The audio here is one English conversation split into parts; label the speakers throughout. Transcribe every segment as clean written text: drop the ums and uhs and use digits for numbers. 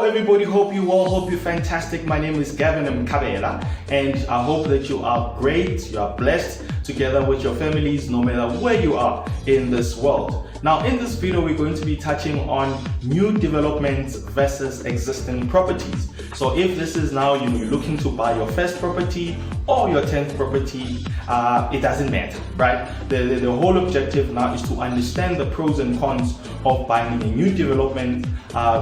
Speaker 1: everybody, hope you well, hope you're fantastic. My name is Gavin Mkabela, and I hope that you are great, you are blessed together with your families, no matter where you are in this world. Now, in this video, we're going to be touching on new developments versus existing properties. So if this is now, you're looking to buy your first property or your 10th property, it doesn't matter, right? The whole objective now is to understand the pros and cons of buying a new development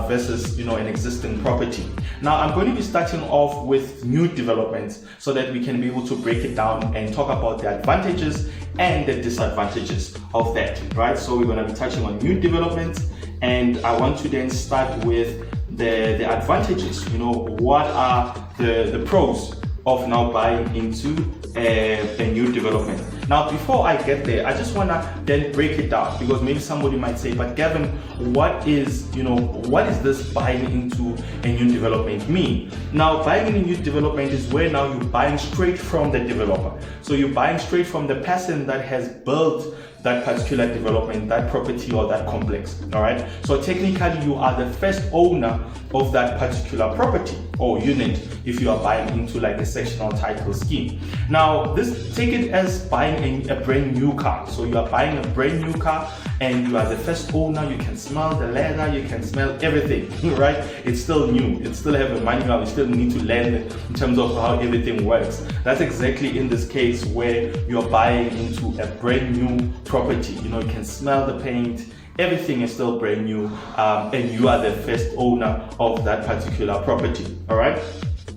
Speaker 1: versus an existing property. Now, I'm going to be starting off with new developments so that we can be able to break it down and talk about the advantages and the disadvantages of that, right? So we're going to be touching on new developments, and I want to then start with the advantages. What are the pros of now buying into a new development? Now, before I get there, I just want to then break it down, because maybe somebody might say, but Gavin, what is this buying into a new development mean? Now, buying in a new development is where now you're buying straight from the developer. So you're buying straight from the person that has built that particular development, that property or that complex, all right? So technically you are the first owner of that particular property or unit if you are buying into like a sectional title scheme. Now, take it as buying a brand new car. So you are buying a brand new car and you are the first owner. You can smell the leather, you can smell everything, right? It's still new, it still have a manual, you still need to learn in terms of how everything works. That's exactly in this case where you're buying into a brand new property. You can smell the paint, everything is still brand new, and you are the first owner of that particular property. All right.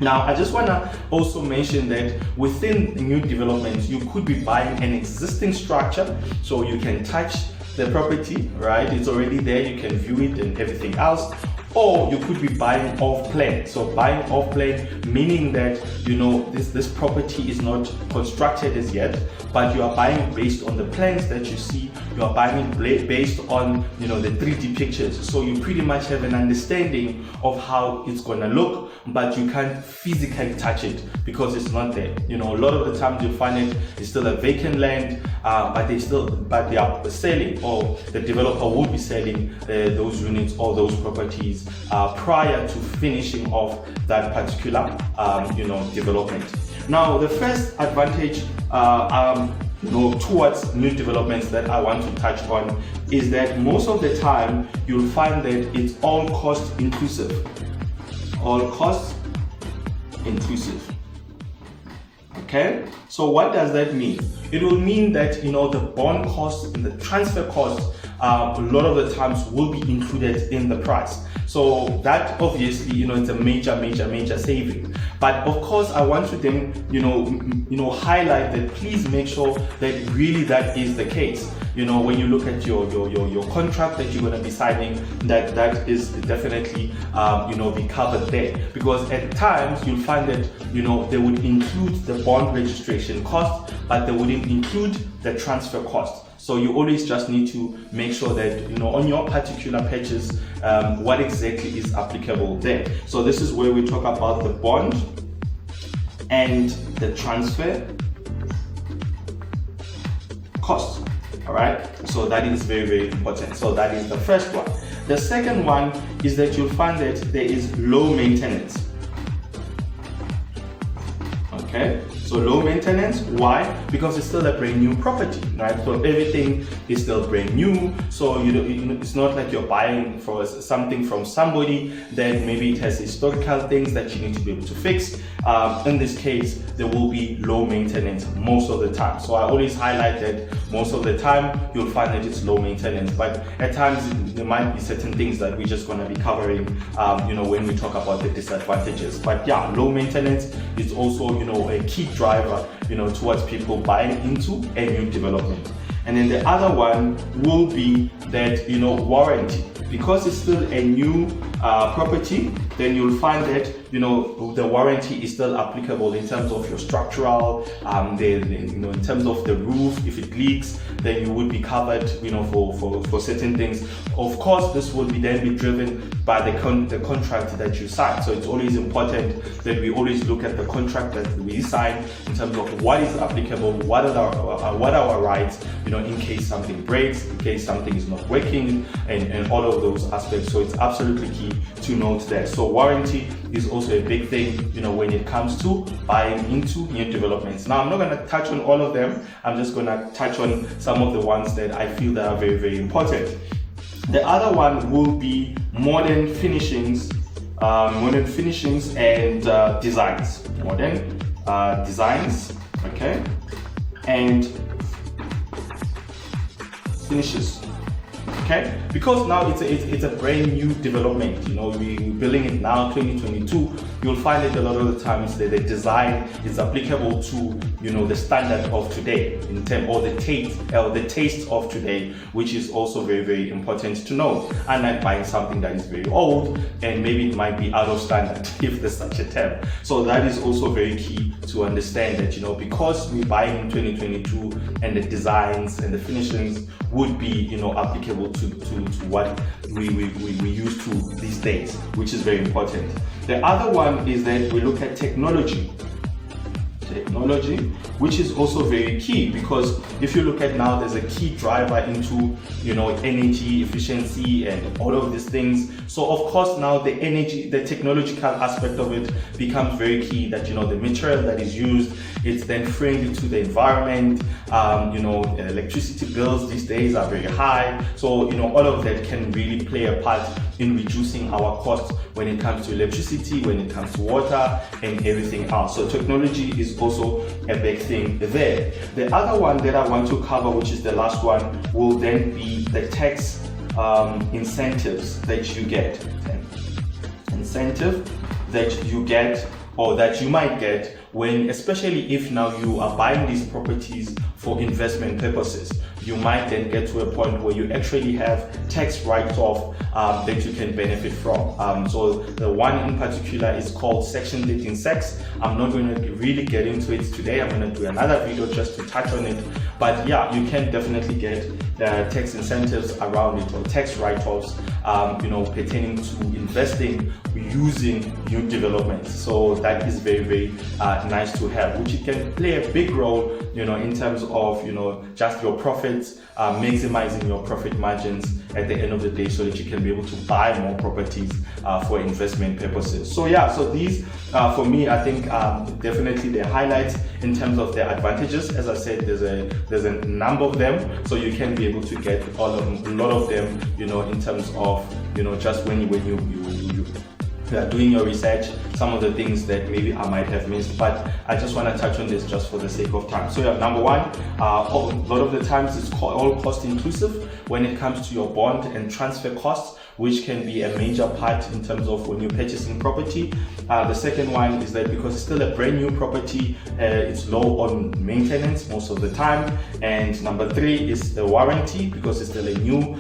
Speaker 1: Now, I just want to also mention that within new developments, you could be buying an existing structure, so you can touch the property, right? It's already there, you can view it and everything else. Or you could be buying off plan. So buying off plan, meaning that this property is not constructed as yet, but you are buying based on the plans that you see. You are buying it based on the 3D pictures. So you pretty much have an understanding of how it's gonna look, but you can't physically touch it because it's not there. A lot of the times you'll find it's still a vacant land, but they are selling, or the developer will be selling those units or those properties prior to finishing off that particular development. Now, the first advantage towards new developments that I want to touch on is that most of the time you'll find that it's all cost inclusive. All cost inclusive. Okay, so what does that mean? It will mean that the bond costs and the transfer costs a lot of the times will be included in the price. So that obviously it's a major saving. But of course, I want to then highlight that please make sure that really that is the case. When you look at your contract that you're going to be signing, that is definitely be covered there, because at times you'll find that they would include the bond registration cost, but they wouldn't include the transfer cost. So you always just need to make sure that on your particular purchase what exactly is applicable there. So this is where we talk about the bond and the transfer cost. All right, so that is very important. So that is the first one. The second one is that you'll find that there is low maintenance. Okay, so low maintenance. Why? Because it's still a brand new property, right? So everything is still brand new. So it's not like you're buying for something from somebody that maybe it has historical things that you need to be able to fix. In this case, there will be low maintenance most of the time. So I always highlight that most of the time you'll find that it's low maintenance, but at times there might be certain things that we're just going to be covering, when we talk about the disadvantages. But yeah, low maintenance is also, a key driver, towards people buying into a new development. And then the other one will be that, warranty. Because it's still a new property, then you'll find that the warranty is still applicable in terms of your structural, in terms of the roof. If it leaks, then you would be covered, for certain things. Of course, this will then be driven by the contract that you sign. So it's always important that we always look at the contract that we sign in terms of what is applicable, what are our rights, in case something breaks, in case something is not working, and all of those aspects. So it's absolutely key to note there. So warranty is also a big thing, you know, when it comes to buying into new developments. Now, I'm not going to touch on all of them. I'm just going to touch on some of the ones that I feel that are very, very important. The other one will be modern finishings and designs. Modern designs, okay, and finishes. Okay, because now it's a brand new development. You know, we're building it now, 2022. You'll find it a lot of the times that the design is applicable to, you know, the standard of today in term, or the taste of today, which is also very, very important to know. Unlike buying something that is very old and maybe it might be out of standard, if there's such a term. So that is also very key to understand that, you know, because we're buying in 2022 and the designs and the finishings would be, you know, applicable to what we used to these days, which is very important. The other one is that we look at technology, which is also very key, because if you look at now, there's a key driver into, you know, energy efficiency and all of these things. So of course now the technological aspect of it becomes very key, that, you know, the material that is used, it's then friendly to the environment. You know, electricity bills these days are very high. So, you know, all of that can really play a part in reducing our costs when it comes to electricity, when it comes to water and everything else. So technology is also a big thing there. The other one that I want to cover, which is the last one, will then be the tax incentives that you get. Incentive that you get, or that you might get, when, especially if now you are buying these properties for investment purposes. You might then get to a point where you actually have tax write-off that you can benefit from. So the one in particular is called Section 13(6). I'm not going to really get into it today. I'm going to do another video just to touch on it. But yeah, you can definitely get tax incentives around it, or tax write-offs, you know, pertaining to investing using new developments. So that is very, very nice to have, which it can play a big role, you know, in terms of, you know, just your profits, maximizing your profit margins at the end of the day, so that you can be able to buy more properties for investment purposes. So yeah, so these for me, I think definitely the highlights in terms of their advantages. As I said, there's a number of them, so you can be able to get a lot of them, you know, in terms of, you know, just when you are doing your research, some of the things that maybe I might have missed, but I just want to touch on this just for the sake of time. So yeah, number one, a lot of the times it's all cost inclusive when it comes to your bond and transfer costs, which can be a major part in terms of when you're purchasing property. The second one is that because it's still a brand new property, it's low on maintenance most of the time. And number three is the warranty, because it's still a new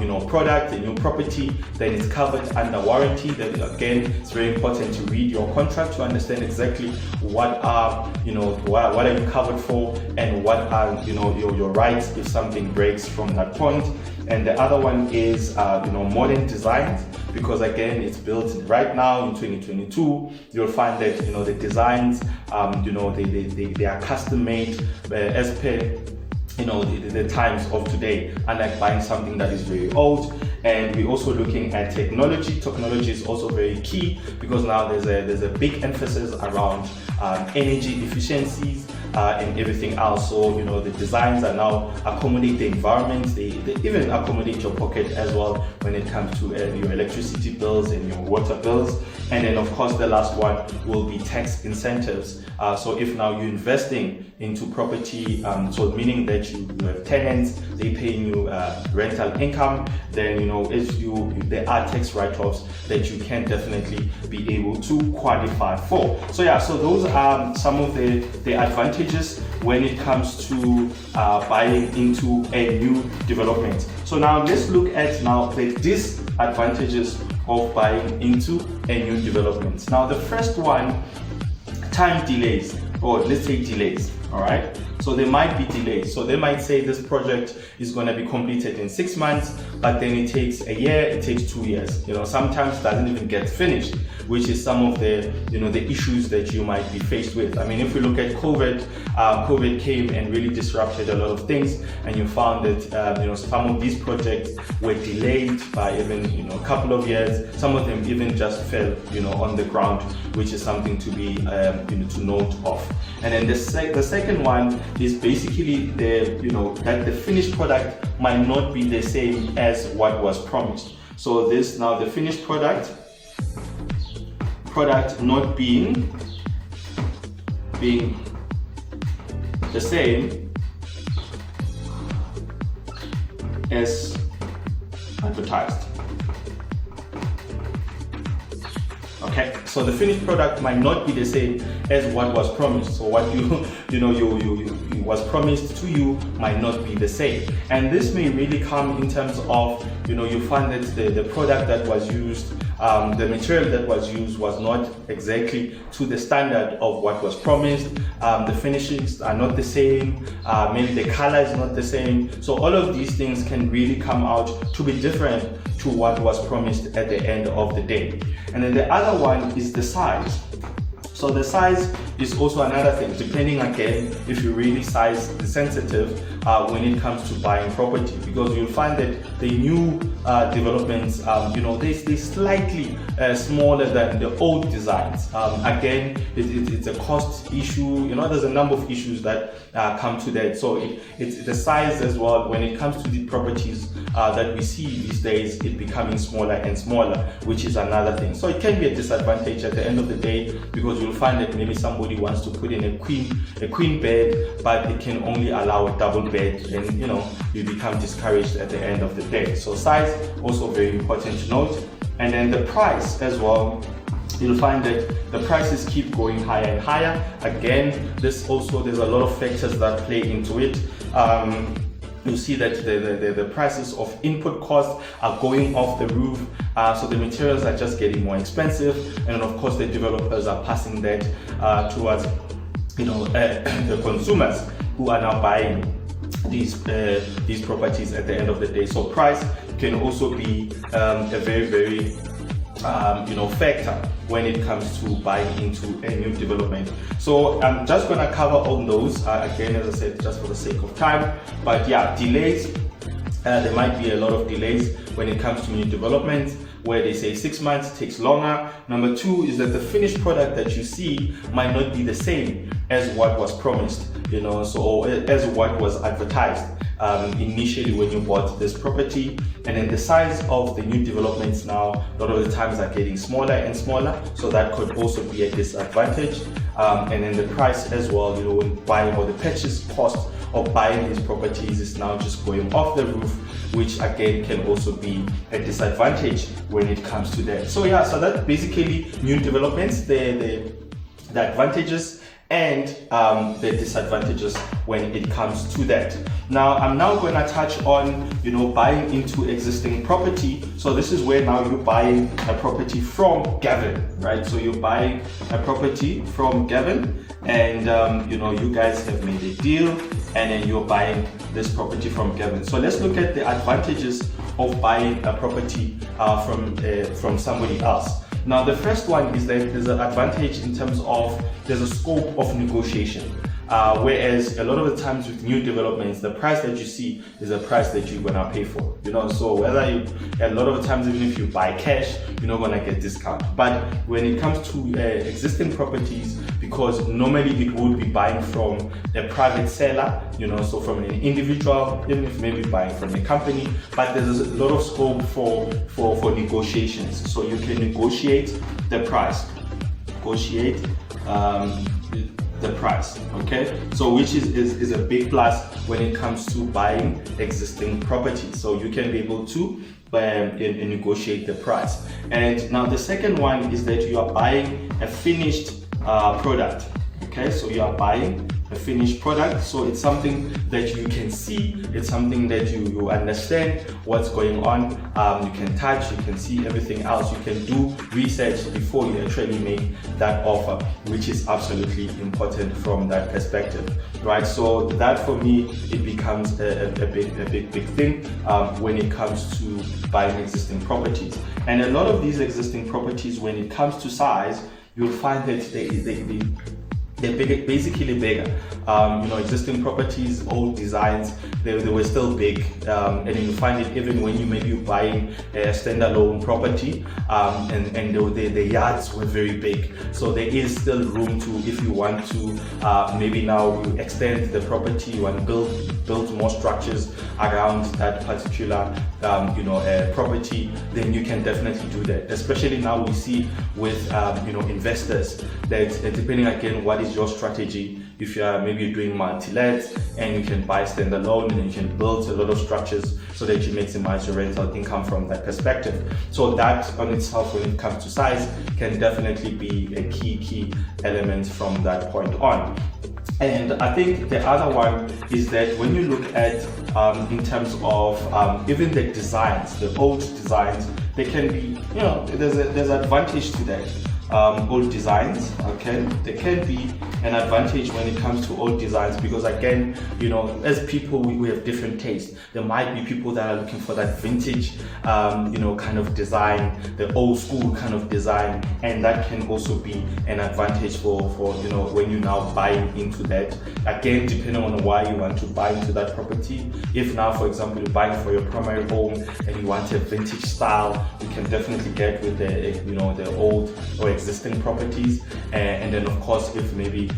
Speaker 1: you know, product, a new property, then it's covered under warranty. That again, it's very important to read your contract to understand exactly what are, you know, what are you covered for, and what are, you know, your rights if something breaks from that point. And the other one is you know, modern designs, because again, it's built right now in 2022. You'll find that, you know, the designs, you know, they are custom made as per, you know, the times of today, unlike buying something that is very old. And we're also looking at technology. Technology is also very key, because now there's a big emphasis around energy efficiencies and everything else. So, you know, the designs are now accommodate the environment. They even accommodate your pocket as well when it comes to your electricity bills and your water bills. And then of course the last one will be tax incentives. So if now you're investing into property, so meaning that you have tenants, they paying you rental income, then, you know, if there are tax write-offs that you can definitely be able to qualify for. So yeah, so those are some of the advantages when it comes to buying into a new development. So now let's look at now the disadvantages of buying into a new development. Now the first one, time delays, or let's say delays. All right, So there might be delays. So they might say this project is going to be completed in 6 months, but then it takes a year, it takes 2 years. Sometimes it doesn't even get finished, which is some of the the issues that you might be faced with. I mean, if we look at COVID, COVID came and really disrupted a lot of things, and you found that some of these projects were delayed by even a couple of years. Some of them even just fell on the ground, which is something to be to note of. And then the second one is basically that the finished product might not be the same as what was promised. So the finished product not being the same as advertised. Okay, so the finished product might not be the same as what was promised. So what you was promised to you might not be the same, and this may really come in terms of you find that the product that was used, the material that was used was not exactly to the standard of what was promised. The finishes are not the same. Maybe the color is not the same. So all of these things can really come out to be different to what was promised at the end of the day. And then the other one is the size. So the size is also another thing, depending again if you're really size sensitive when it comes to buying property, because you'll find that the new developments, they're slightly smaller than the old designs. Again, it's a cost issue. There's a number of issues that come to that. So it's the size as well. When it comes to the properties that we see these days, it becoming smaller and smaller, which is another thing. So it can be a disadvantage at the end of the day, because you'll find that maybe somebody wants to put in a queen bed, but it can only allow a double bed, and you become discouraged at the end of the day. So size also very important to note. And then the price as well, you'll find that the prices keep going higher and higher. Again, there's a lot of factors that play into it. You see that the prices of input costs are going off the roof, so the materials are just getting more expensive, and of course the developers are passing that towards the consumers who are now buying these properties at the end of the day. So price can also be a very, very factor when it comes to buying into a new development. So I'm just going to cover all those again, as I said, just for the sake of time. But yeah, delays, there might be a lot of delays when it comes to new developments, where they say 6 months takes longer. Number two is that the finished product that you see might not be the same as what was promised, so as what was advertised initially when you bought this property. And then the size of the new developments now, a lot of the times, are getting smaller and smaller, so that could also be a disadvantage. And then the price as well, when buying, or the purchase cost of buying these properties is now just going off the roof, which again can also be a disadvantage when it comes to that. So yeah, so that's basically new developments, the advantages and the disadvantages when it comes to that. Now I'm now going to touch on buying into existing property. So this is where now you're buying a property from Gavin, right? So you're buying a property from Gavin, and you guys have made a deal, and then you're buying this property from Gavin. So let's look at the advantages of buying a property from somebody else. Now the first one is that there's an advantage in terms of there's a scope of negotiation. Whereas a lot of the times with new developments, the price that you see is a price that you're gonna pay for. So a lot of the times, even if you buy cash, you're not gonna get discount. But when it comes to existing properties, because normally it would be buying from a private seller, so from an individual, even if maybe buying from a company, but there's a lot of scope for negotiations. So you can negotiate the price, the price, okay? So which is a big plus when it comes to buying existing property. So you can be able to negotiate the price. And now the second one is that you are buying a finished product, okay? So you are buying a finished product. So it's something that you can see, it's something that you understand what's going on. You can touch, you can see everything else. You can do research before you actually make that offer, which is absolutely important from that perspective, right? So that for me, it becomes a big thing when it comes to buying existing properties. And a lot of these existing properties, when it comes to size, you'll find that they're basically bigger. Existing properties, old designs, they were still big, and you find it even when you maybe buying a standalone property, and the yards were very big. So there is still room to, if you want to, maybe now you extend the property, you want to build more structures around that particular property, then you can definitely do that. Especially now we see with investors that depending again what is your strategy. If you are maybe doing multi-let and you can buy standalone and you can build a lot of structures so that you maximize your rental income from that perspective. So that on itself, when it comes to size, can definitely be a key element from that point on. And I think the other one is that when you look at in terms of even the designs, the old designs, they can be, there's an advantage to that. Old designs, okay, there can be an advantage when it comes to old designs, because again, as people, we have different tastes. There might be people that are looking for that vintage kind of design, the old school kind of design, and that can also be an advantage for when you're now buying into that. Again, depending on why you want to buy into that property. If now, for example, you're buying for your primary home and you want a vintage style, you can definitely get with the old or existing properties. And then of course, if maybe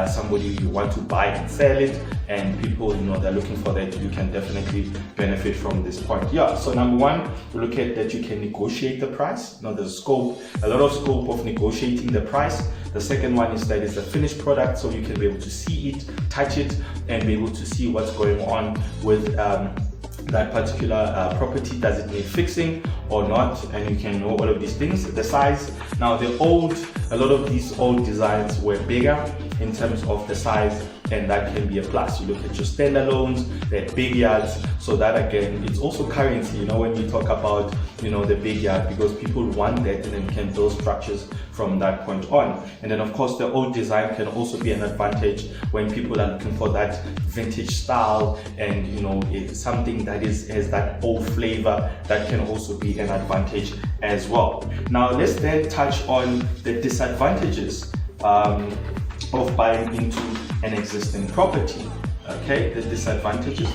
Speaker 1: somebody you want to buy and sell it, and people they're looking for that, you can definitely benefit from this point. So number one, look at that you can negotiate the price. There's a lot of scope of negotiating the price. The second one is that it's a finished product, so you can be able to see it, touch it, and be able to see what's going on with that particular property. Does it need fixing or not? And you can know all of these things. The size. Now a lot of these old designs were bigger in terms of the size, and that can be a plus. You look at your standalones, they're big yards, so that again, it's also currency, when you talk about, the big yard, because people want that and then can build structures from that point on. And then of course, the old design can also be an advantage when people are looking for that vintage style, and it's something that has that old flavor, that can also be an advantage as well. Now let's then touch on the disadvantages of buying into an existing property. Okay, the disadvantages.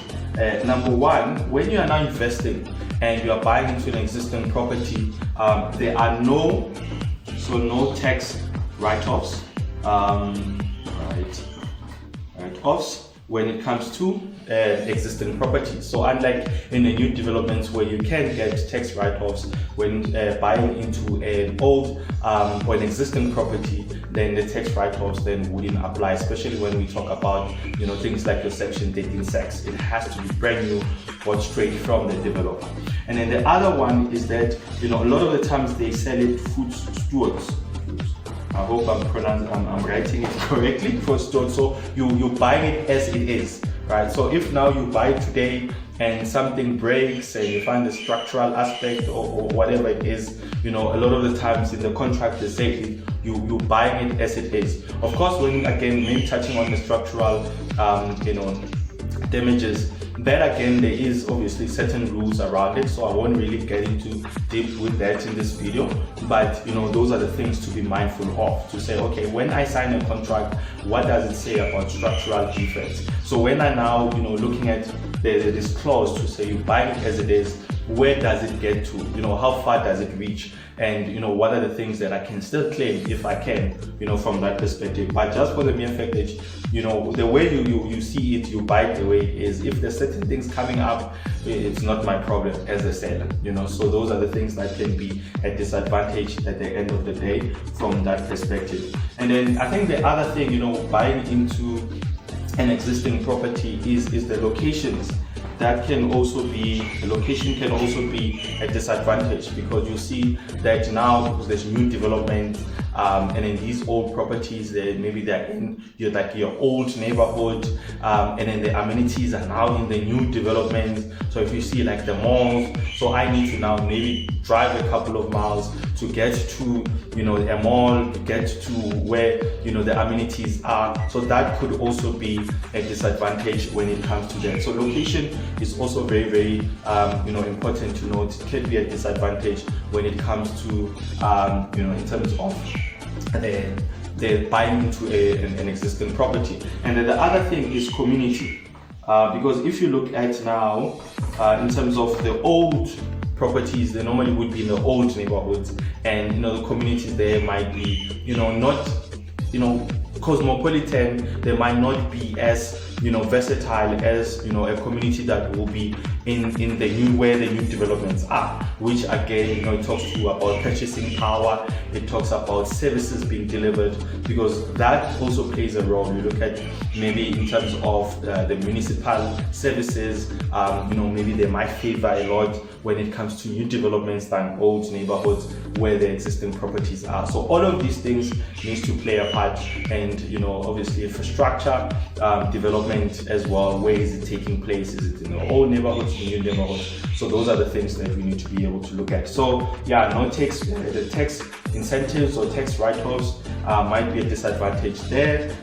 Speaker 1: Number one, when you are now investing and you are buying into an existing property, there are no tax write-offs, write-offs when it comes to existing properties. So unlike in the new developments where you can get tax write-offs when buying into an old or an existing property, then the tax write-offs then wouldn't apply, especially when we talk about things like your Section 13 It has to be brand new, bought straight from the developer. And then the other one is that a lot of the times they sell it food stewards. I hope I'm writing it correctly, for stewards. So you buy it as it is, right? So if now you buy today and something breaks and you find the structural aspect or whatever it is, a lot of the times in the contract they say you buying it as it is. Of course, when again maybe touching on the structural damages, that again there is obviously certain rules around it, so I won't really get into deep with that in this video, but those are the things to be mindful of, to say, okay, when I sign a contract, what does it say about structural defects? So when I now looking at this clause to say you buy it as it is, where does it get to? How far does it reach? And what are the things that I can still claim if I can, from that perspective. But just for the mere fact that the way you see it, you buy it the way it is. If there's certain things coming up, it's not my problem as a seller. So those are the things that can be a disadvantage at the end of the day from that perspective. And then I think the other thing, buying into an existing property is the locations. That can also be, the location can also be a disadvantage, because you see that now because there's new development, and then these old properties, maybe they're in your old neighborhood, and then the amenities are now in the new development. So if you see like the malls, so I need to now maybe drive a couple of miles to get to a mall, get to where the amenities are. So that could also be a disadvantage when it comes to that. So location is also very, very important to note. It can be a disadvantage when it comes to in terms of they're buying into an existing property. And then the other thing is community, because if you look at now in terms of the old properties, they normally would be in the old neighborhoods, and the communities there might be not cosmopolitan. They might not be as versatile as a community that will be in the new, where the new developments are, which again it talks to about purchasing power. It talks about services being delivered, because that also plays a role. You look at maybe in terms of the municipal services, maybe they might favor a lot when it comes to new developments than old neighborhoods where the existing properties are. So all of these things needs to play a part, and obviously infrastructure development as well. Where is it taking place? Is it in the old neighborhoods, the new neighborhoods? So those are the things that we need to be able to look at. So yeah, the tax incentives or tax write-offs might be a disadvantage there.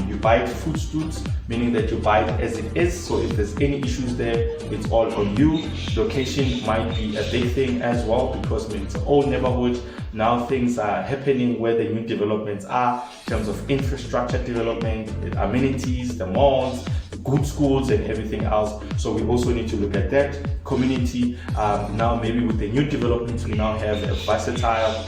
Speaker 1: You buy it footstoots, meaning that you buy it as it is. So if there's any issues there, it's all on you. Location might be a big thing as well, because it's an old neighborhood. Now things are happening where the new developments are in terms of infrastructure development, the amenities, the malls, good schools and everything else. So we also need to look at that. Community, now maybe with the new developments, we now have a versatile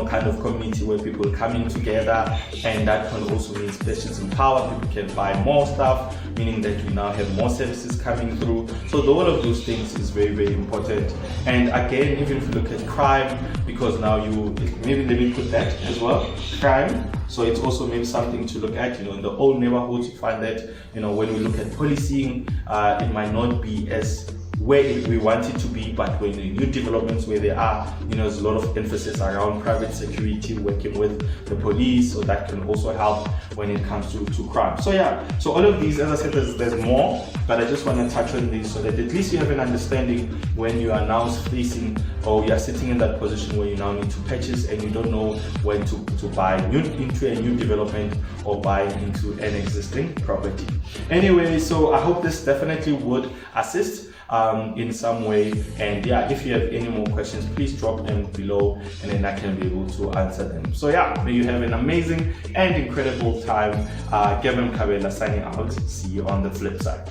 Speaker 1: kind of community where people come in together, and that can also mean purchasing power. People can buy more stuff, meaning that we now have more services coming through. So all of those things is very, very important. And again, even if you look at crime, because now maybe let me put that as well, crime. So it's also maybe something to look at. In the old neighborhoods, you find that when we look at policing, it might not be as where we want it to be, but when the new developments where they are, there's a lot of emphasis around private security working with the police, so that can also help when it comes to crime. So yeah, so all of these, as I said, there's more, but I just want to touch on these so that at least you have an understanding when you are now facing, or you are sitting in that position where you now need to purchase and you don't know when to buy into a new development or buy into an existing property. Anyway, so I hope this definitely would assist in some way. And yeah, if you have any more questions, please drop them below and then I can be able to answer them. So yeah, may you have an amazing and incredible time. Gavin Kabela signing out. See you on the flip side.